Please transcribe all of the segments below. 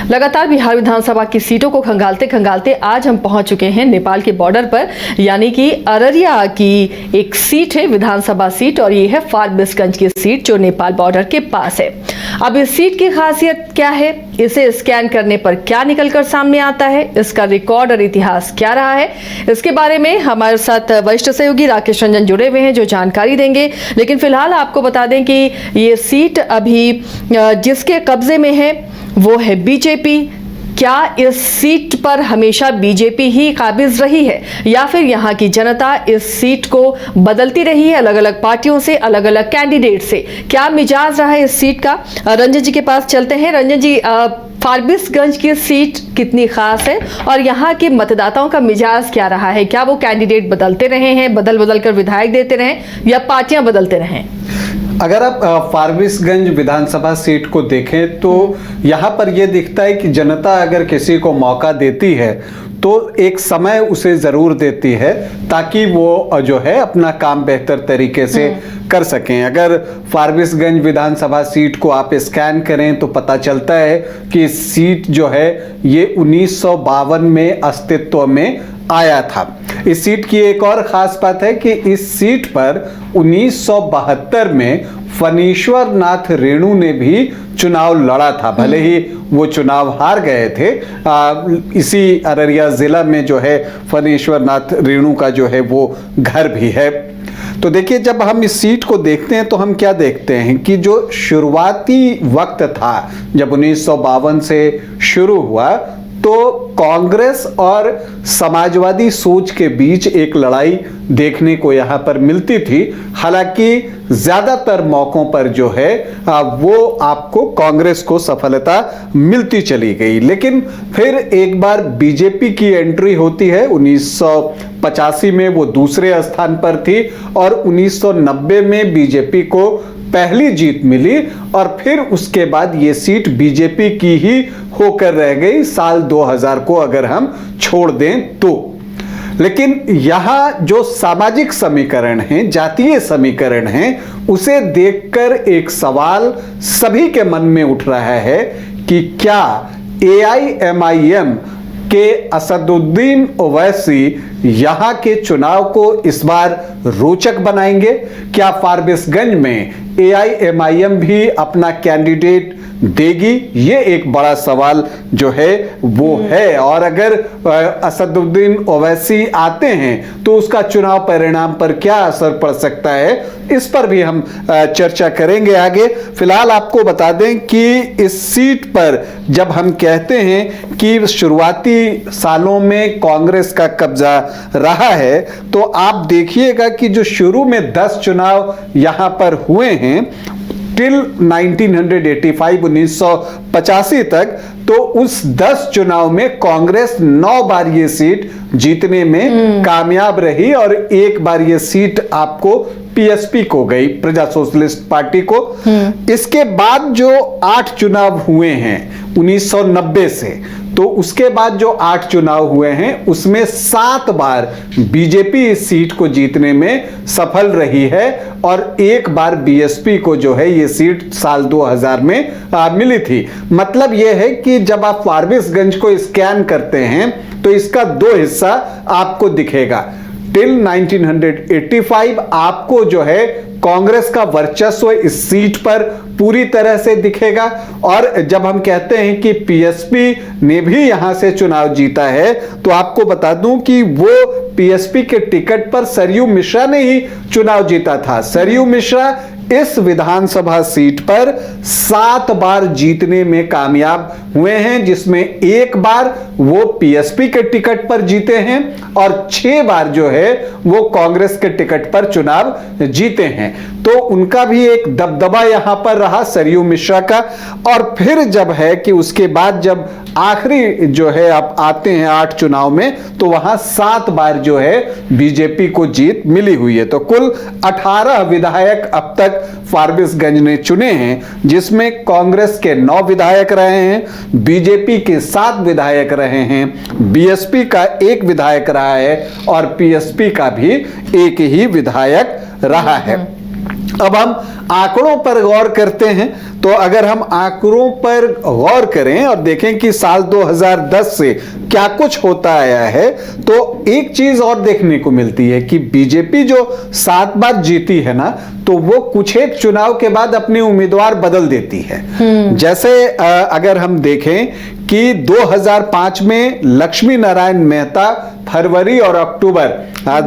लगातार बिहार विधानसभा की सीटों को खंगालते खंगालते आज हम पहुंच चुके हैं नेपाल के बॉर्डर पर, यानी कि अररिया की एक सीट है, विधानसभा सीट, और ये है फारबिसगंज की सीट जो नेपाल बॉर्डर के पास है। अब इस सीट की खासियत क्या है, इसे स्कैन करने पर क्या निकलकर सामने आता है, इसका रिकॉर्ड और इतिहास क्या रहा है, इसके बारे में हमारे साथ वरिष्ठ सहयोगी राकेश रंजन जुड़े हुए हैं जो जानकारी देंगे। लेकिन फिलहाल आपको बता दें कि ये सीट अभी जिसके कब्जे में है वो है बीजेपी। क्या इस सीट पर हमेशा बीजेपी ही काबिज रही है या फिर यहाँ की जनता इस सीट को बदलती रही है अलग अलग पार्टियों से, अलग अलग कैंडिडेट से? क्या मिजाज रहा है इस सीट का? रंजन जी के पास चलते हैं। रंजन जी, फारबिसगंज की सीट कितनी खास है और यहाँ के मतदाताओं का मिजाज क्या रहा है? क्या वो कैंडिडेट बदलते रहे हैं, बदल बदल कर विधायक देते रहे या पार्टियां बदलते रहे? अगर आप फारबिसगंज विधानसभा सीट को देखें तो यहाँ पर यह दिखता है कि जनता अगर किसी को मौका देती है तो एक समय उसे ज़रूर देती है ताकि वो जो है अपना काम बेहतर तरीके से कर सकें। अगर फारबिसगंज विधानसभा सीट को आप स्कैन करें तो पता चलता है कि सीट जो है ये 1952 में अस्तित्व में आया था। इस सीट की एक और ख़ास बात है कि इस सीट पर 1972 में फणीश्वर नाथ रेणु ने भी चुनाव लड़ा था, भले ही वो चुनाव हार गए थे। इसी अररिया ज़िला में जो है फणीश्वर नाथ रेणु का जो है वो घर भी है। तो देखिए, जब हम इस सीट को देखते हैं तो हम क्या देखते हैं कि जो शुरुआती वक्त था जब 1952 से शुरू हुआ तो कांग्रेस और समाजवादी सोच के बीच एक लड़ाई देखने को यहाँ पर मिलती थी। हालांकि ज़्यादातर मौकों पर जो है वो आपको कांग्रेस को सफलता मिलती चली गई, लेकिन फिर एक बार बीजेपी की एंट्री होती है। 1985 में वो दूसरे स्थान पर थी और 1990 में बीजेपी को पहली जीत मिली और फिर उसके बाद ये सीट बीजेपी की ही होकर रह गई साल 2000 को अगर हम छोड़ दें तो। लेकिन यहाँ जो सामाजिक समीकरण हैं, जातीय समीकरण हैं, उसे देखकर एक सवाल सभी के मन में उठ रहा है कि क्या AIMIM के असदुद्दीन ओवैसी यहाँ के चुनाव को इस बार रोचक बनाएंगे? क्या फारबिसगंज में AIMIM भी अपना कैंडिडेट देगी? ये एक बड़ा सवाल जो है वो है। और अगर असदुद्दीन ओवैसी आते हैं तो उसका चुनाव परिणाम पर क्या असर पड़ सकता है, इस पर भी हम चर्चा करेंगे आगे। फिलहाल आपको बता दें कि इस सीट पर जब हम कहते हैं कि शुरुआती सालों में कांग्रेस का कब्जा रहा है तो आप देखिएगा कि जो शुरू में 10 चुनाव यहां पर हुए हैं टिल 1985 तक, तो उस 10 चुनाव में कांग्रेस 9 बार ये सीट जीतने में कामयाब रही और एक बार ये सीट आपको PSP को गई, प्रजा सोशलिस्ट पार्टी को। इसके बाद जो 8 चुनाव हुए हैं 1990 से, तो उसके बाद जो 8 चुनाव हुए हैं उसमें 7 बार बीजेपी इस सीट को जीतने में सफल रही है और एक बार BSP को जो है ये सीट साल 2000 में मिली थी। मतलब यह है कि जब आप फारबिसगंज को स्कैन करते हैं तो इसका 2 हिस्सा आपको दिखेगा। टिल 1985 आपको जो है कांग्रेस का वर्चस्व इस सीट पर पूरी तरह से दिखेगा और जब हम कहते हैं कि PSP ने भी यहां से चुनाव जीता है तो आपको बता दूं कि वो PSP के टिकट पर सरयू मिश्रा ने ही चुनाव जीता था। सरयू मिश्रा इस विधानसभा सीट पर 7 बार जीतने में कामयाब हुए हैं, जिसमें एक बार वो PSP के टिकट पर जीते हैं और 6 बार जो है वो कांग्रेस के टिकट पर चुनाव जीते हैं। तो उनका भी एक दबदबा यहां पर रहा सरयू मिश्रा का। और फिर जब है कि उसके बाद जब आखिरी जो है आप आते हैं 8 चुनाव में तो वहां 7 बार जो है बीजेपी को जीत मिली हुई है। तो कुल 18 विधायक अब तक फारबिसगंज ने चुने हैं, जिसमें कांग्रेस के 9 विधायक रहे हैं, बीजेपी के 7 विधायक रहे हैं, BSP का 1 विधायक रहा है और PSP का भी 1 ही विधायक रहा है। अब हम आंकड़ों पर गौर करते हैं तो अगर हम आंकड़ों पर गौर करें और देखें कि साल 2010 से क्या कुछ होता आया है, तो एक चीज और देखने को मिलती है कि बीजेपी जो 7 बार जीती है ना, तो वो कुछ एक चुनाव के बाद अपने उम्मीदवार बदल देती है। जैसे अगर हम देखें कि 2005 में लक्ष्मी नारायण मेहता फरवरी और अक्टूबर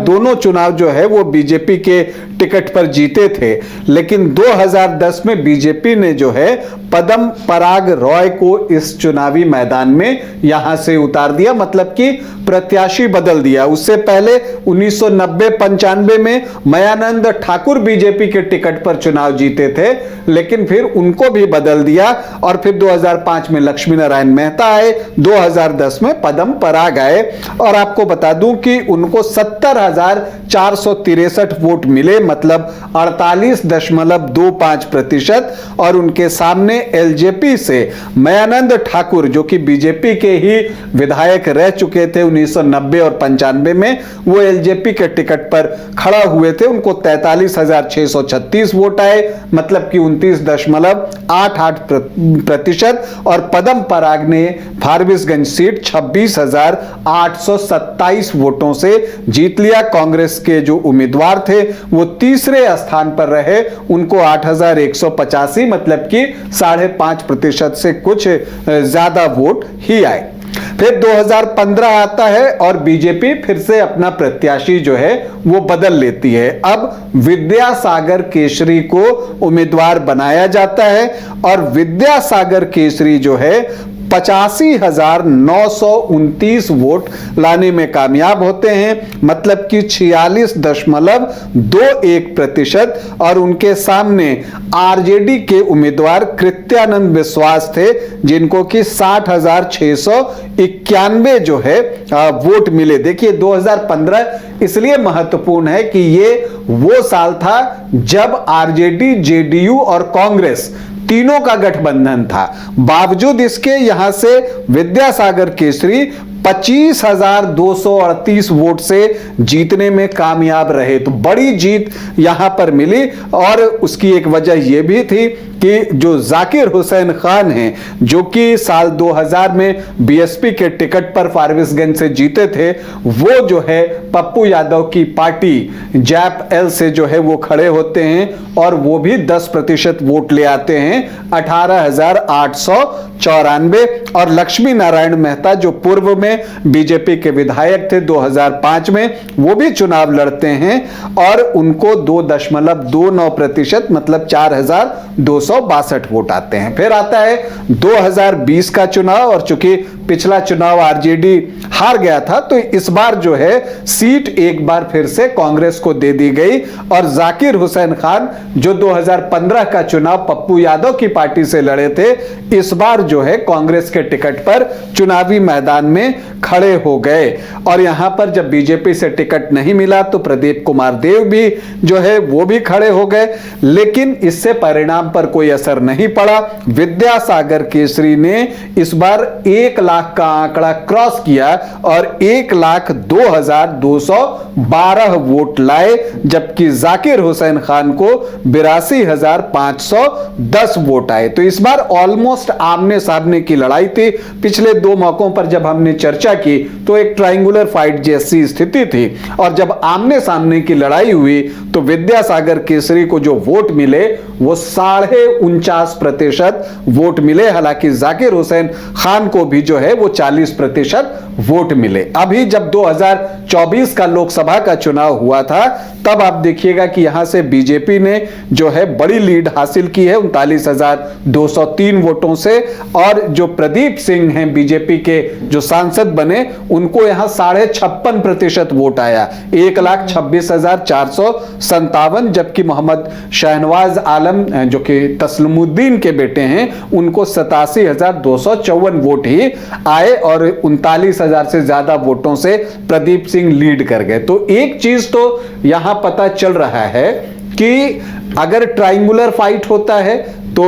दोनों चुनाव जो है वो बीजेपी के टिकट पर जीते थे, लेकिन 2010 में बीजेपी ने जो है पदम पराग रॉय को इस चुनावी मैदान में यहां से उतार दिया, मतलब कि प्रत्याशी बदल दिया। उससे पहले 1990-95 में मयानंद ठाकुर बीजेपी के टिकट पर चुनाव जीते थे, लेकिन फिर उनको भी बदल दिया और फिर 2005 में लक्ष्मी नारायण मेहता आए, 2010 में पदम पराग आए। और आपको बता दूं कि उनको 70,463 वोट मिले, मतलब 48.25%। और उनके सामने एलजेपी से मयानंद ठाकुर, जो कि बीजेपी के ही विधायक रह चुके थे 1990 और 95 में, वो एलजेपी के टिकट पर खड़ा हुए थे, उनको 43,636 वोट आए, मतलब कि 29.88%। और पदम पराग ने फारबिसगंज सीट 26,827 वोटों से जीत लिया। कांग्रेस के जो उम्मीदवार थे वो तीसरे स्थान पर रहे, उनको 8,185, मतलब कि 5.5% से कुछ ज्यादा वोट ही आए। फिर 2015 आता है और बीजेपी फिर से अपना प्रत्याशी जो है वो बदल लेती है। अब विद्यासागर केसरी को उम्मीदवार बनाया जाता है और विद्यासागर केसरी जो है 85,929 वोट लाने में कामयाब होते हैं, मतलब कि 46.21%। और उनके सामने आरजेडी के उम्मीदवार कृत्यानंद विश्वास थे, जिनको कि 60,691 जो है वोट मिले। देखिए 2015 इसलिए महत्वपूर्ण है कि ये वो साल था जब आरजेडी, जेडीयू और कांग्रेस तीनों का गठबंधन था। बावजूद इसके यहां से विद्यासागर केसरी 25,238 वोट से जीतने में कामयाब रहे। तो बड़ी जीत यहां पर मिली और उसकी एक वजह यह भी थी कि जो जाकिर हुसैन खान हैं, जो कि साल 2000 में बीएसपी के टिकट पर फारबिसगंज से जीते थे, वो जो है पप्पू यादव की पार्टी जैप एल से जो है वो खड़े होते हैं और वो भी 10% वोट ले आते हैं, 18,894। और लक्ष्मी नारायण मेहता जो पूर्व में बीजेपी के विधायक थे 2005 में, वो भी चुनाव लड़ते हैं और उनको 2.29%, मतलब 4,262 वोट आते हैं। फिर आता है 2020 का चुनाव और चूंकि पिछला चुनाव आरजेडी हार गया था, तो इस बार जो है सीट एक बार फिर से कांग्रेस को दे दी गई और जाकिर हुसैन खान जो 2015 का चुनाव पप्पू यादव की पार्टी से लड़े थे, इस बार जो है कांग्रेस के टिकट पर चुनावी मैदान में खड़े हो गए। और यहां पर जब बीजेपी से टिकट नहीं मिला तो प्रदीप कुमार देव भी जो है वो भी खड़े हो गए, लेकिन इससे परिणाम पर कोई असर नहीं पड़ा। विद्यासागर केसरी ने इस बार 1 लाख का आंकड़ा क्रॉस किया और 1,02,212 वोट लाए, जबकि जाकिर हुसैन खान को 82,510 वोट आए। तो इस बार ऑलमोस्ट आमने सामने की लड़ाई थी। पिछले 2 मौकों पर जब हमने चर्चा की तो एक ट्रायंगुलर फाइट जैसी स्थिति थी और जब आमने सामने की लड़ाई हुई तो विद्यासागर केसरी को जो वोट मिले वो 49.5% वोट मिले। हालांकि जाकिर हुसैन खान को भी जो है वो 40% वोट मिले। अभी जब 2024 का लोकसभा का चुनाव हुआ था तब आप देखिएगा कि यहां से बीजेपी ने जो है बड़ी लीड हासिल की है 39,203 वोटों से, और जो प्रदीप सिंह हैं बीजेपी के जो सांसद बने, उनको यहां 56.5% वोट आया, 1,26,457, जबकि मोहम्मद शहनवाज आलम जो कि तस्लिमुद्दीन के बेटे हैं, उनको 87,254 वोट ही आए और 39,000 से ज्यादा वोटों से प्रदीप सिंह लीड कर गए। तो एक चीज तो यहां पता चल रहा है कि अगर ट्रायंगुलर फाइट होता है तो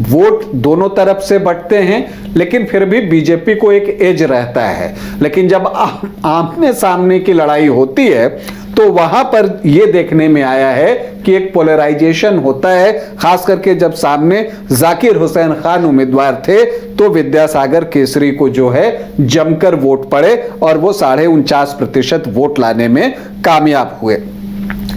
वोट दोनों तरफ से बंटते हैं, लेकिन फिर भी बीजेपी को एक एज रहता है। लेकिन जब आमने सामने की लड़ाई होती है तो तो वहां पर यह देखने में आया है कि एक पोलराइजेशन होता है, खास करके जब सामने जाकिर हुसैन खान उम्मीदवार थे तो विद्यासागर केसरी को जो है जमकर वोट पड़े और वो 49.5% वोट लाने में कामयाब हुए।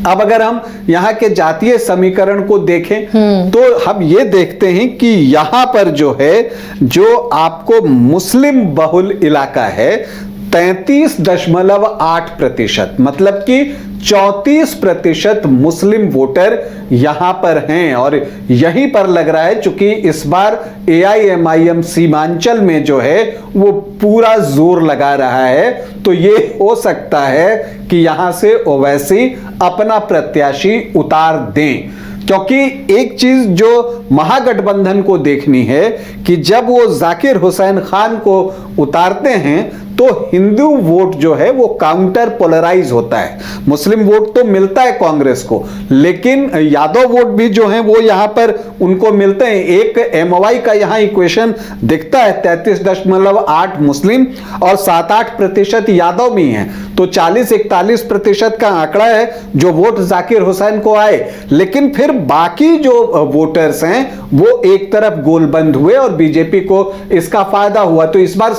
अब अगर हम यहाँ के जातीय समीकरण को देखें तो हम ये देखते हैं कि यहाँ पर जो है, जो आपको मुस्लिम बहुल इलाका है 33.8%, मतलब कि 34% मुस्लिम वोटर यहां पर हैं। और यहीं पर लग रहा है, चूंकि इस बार AIMIM सीमांचल में जो है वो पूरा जोर लगा रहा है, तो ये हो सकता है कि यहां से ओवैसी अपना प्रत्याशी उतार दें। क्योंकि एक चीज जो महागठबंधन को देखनी है कि जब वो जाकिर हुसैन खान को उतारते हैं तो हिंदू वोट जो है वो काउंटर पोलराइज होता है। मुस्लिम वोट तो मिलता है कांग्रेस को, लेकिन यादव वोट भी जो है वो यहां पर उनको मिलते हैं। एक MOI का यहां इक्वेशन दिखता है, 33.8 मुस्लिम और 7-8% यादव भी हैं, तो 40-41% का आंकड़ा है जो वोट जाकिर हुसैन को आए। लेकिन फिर बाकी जो वोटर्स हैं वो एक तरफ गोलबंद हुए और बीजेपी को इसका फायदा हुआ। तो इस बार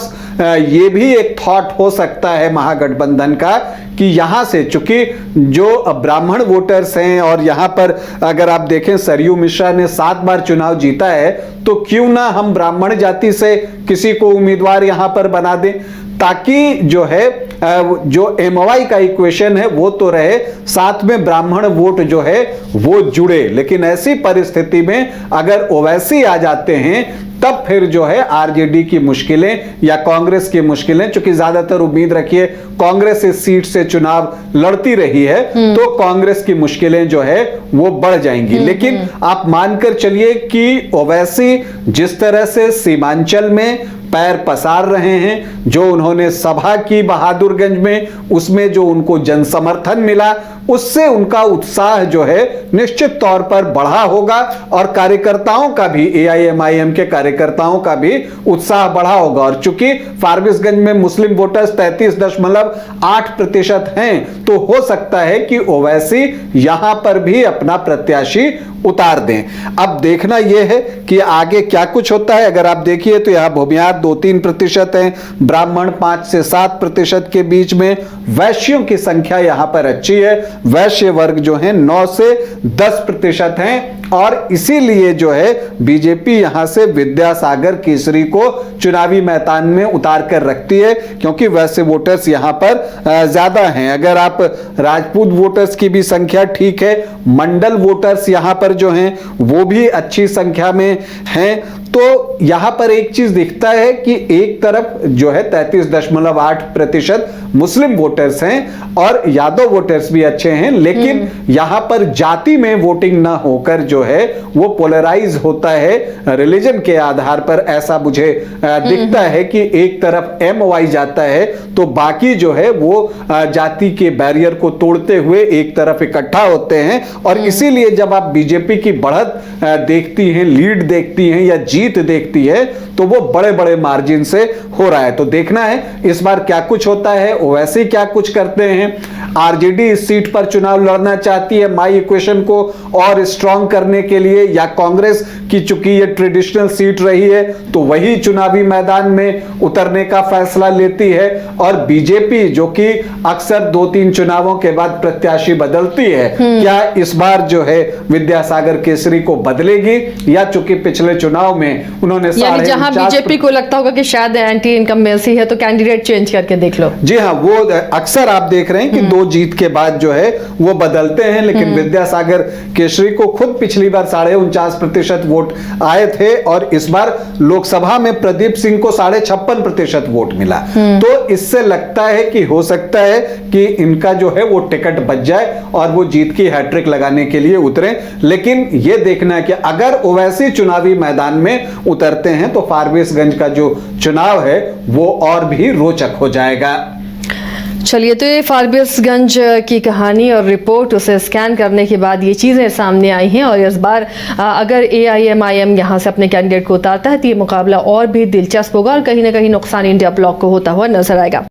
ये भी एक थॉट हो सकता है महागठबंधन का कि यहां से, चूंकि जो ब्राह्मण वोटर्स हैं और यहां पर अगर आप देखें सरयू मिश्रा ने 7 बार चुनाव जीता है, तो क्यों ना हम ब्राह्मण जाति से किसी को उम्मीदवार यहां पर बना दें, ताकि जो है जो MOI का इक्वेशन है वो तो रहे, साथ में ब्राह्मण वोट जो है वो जुड़े। लेकिन ऐसी परिस्थिति में अगर ओवैसी आ जाते हैं तब फिर जो है RJD की मुश्किलें या कांग्रेस की मुश्किलें, चूंकि ज्यादातर उम्मीद रखिए कांग्रेस इस सीट से चुनाव लड़ती रही है, तो कांग्रेस की मुश्किलें जो है वो बढ़ जाएंगी। लेकिन आप मानकर चलिए कि ओवैसी जिस तरह से सीमांचल में पैर पसार रहे हैं, जो उन्होंने सभा की बहादुरगंज में, उसमें जो उनको जनसमर्थन मिला, उससे उनका उत्साह जो है निश्चित तौर पर बढ़ा होगा और कार्यकर्ताओं का भी, AIMIM के कार्यकर्ताओं का भी उत्साह बढ़ा होगा। और चूंकि फारबिसगंज में मुस्लिम वोटर्स 33.8% हैं, तो हो सकता है कि ओवैसी यहां पर भी अपना प्रत्याशी उतार दें। अब देखना यह है कि आगे क्या कुछ होता है। अगर आप देखिए तो यहां भूमियार 2-3% है, ब्राह्मण 5 से 7% के बीच में, वैश्यों की संख्या यहां पर अच्छी है, वैश्य वर्ग जो है 9 से 10% हैं। और इसीलिए जो है बीजेपी यहां से विद्यासागर केसरी को चुनावी मैदान में उतार कर रखती है, क्योंकि वैसे वोटर्स यहां पर ज्यादा हैं। अगर आप राजपूत वोटर्स की भी संख्या ठीक है, मंडल वोटर्स यहां पर जो हैं वो भी अच्छी संख्या में हैं, तो यहां पर एक चीज दिखता है कि एक तरफ जो है 33.8% मुस्लिम वोटर्स हैं और यादव वोटर्स भी अच्छे हैं, लेकिन यहां पर जाति में वोटिंग ना होकर जो है वो पोलराइज होता है रिलीजन के आधार पर। ऐसा मुझे दिखता है कि एक तरफ MOI जाता है तो बाकी जो है वो जाति के बैरियर को तोड़ते हुए एक तरफ इकट्ठा होते हैं। और इसीलिए जब आप बीजेपी की बढ़त देखती हैं, लीड देखती हैं या जीत देखती है, तो वो बड़े बड़े मार्जिन से हो रहा है। तो देखना है इस बार क्या कुछ होता है, ओवैसी क्या कुछ करते हैं। RJD इस सीट पर चुनाव लड़ना चाहती है माई इक्वेशन को और स्ट्रांग करने के लिए, या कांग्रेस की चूंकि ये ट्रेडिशनल सीट रही है तो वही चुनावी मैदान में उतरने का फैसला लेती है। और बीजेपी जो कि अक्सर 2-3 चुनावों के बाद प्रत्याशी बदलती है, क्या इस बार जो है विद्यासागर केसरी को बदलेगी, या चूंकि पिछले चुनाव में उन्होंने जहां बीजेपी को लगता होगा कि शायद एंटी इनकम्बेंसी है तो कैंडिडेट चेंज करके देख लो। जी हाँ, वो अक्सर आप देख रहे हैं कि 2 जीत के बाद जो है वो बदलते हैं। लेकिन विद्यासागर केसरी को खुद पिछली बार 49.5% वोट आए थे और इस बार लोकसभा में प्रदीप सिंह को 56.5% वोट मिला। तो इससे लगता है कि हो सकता है कि इनका जो है वो टिकट बच जाए और वो जीत की हैट्रिक लगाने के लिए उतरे। लेकिन ये देखना है कि अगर ओवैसी चुनावी मैदान में उतरते हैं तो फारबिसगंज का जो चुनाव है वो और भी रोचक हो जाएगा। चलिए, तो ये फारबिसगंज की कहानी और रिपोर्ट, उसे स्कैन करने के बाद ये चीज़ें सामने आई हैं। और इस बार अगर AIMIM यहाँ से अपने कैंडिडेट को उतारता है तो ये मुकाबला और भी दिलचस्प होगा और कहीं ना कहीं नुकसान इंडिया ब्लॉक को होता हुआ नजर आएगा।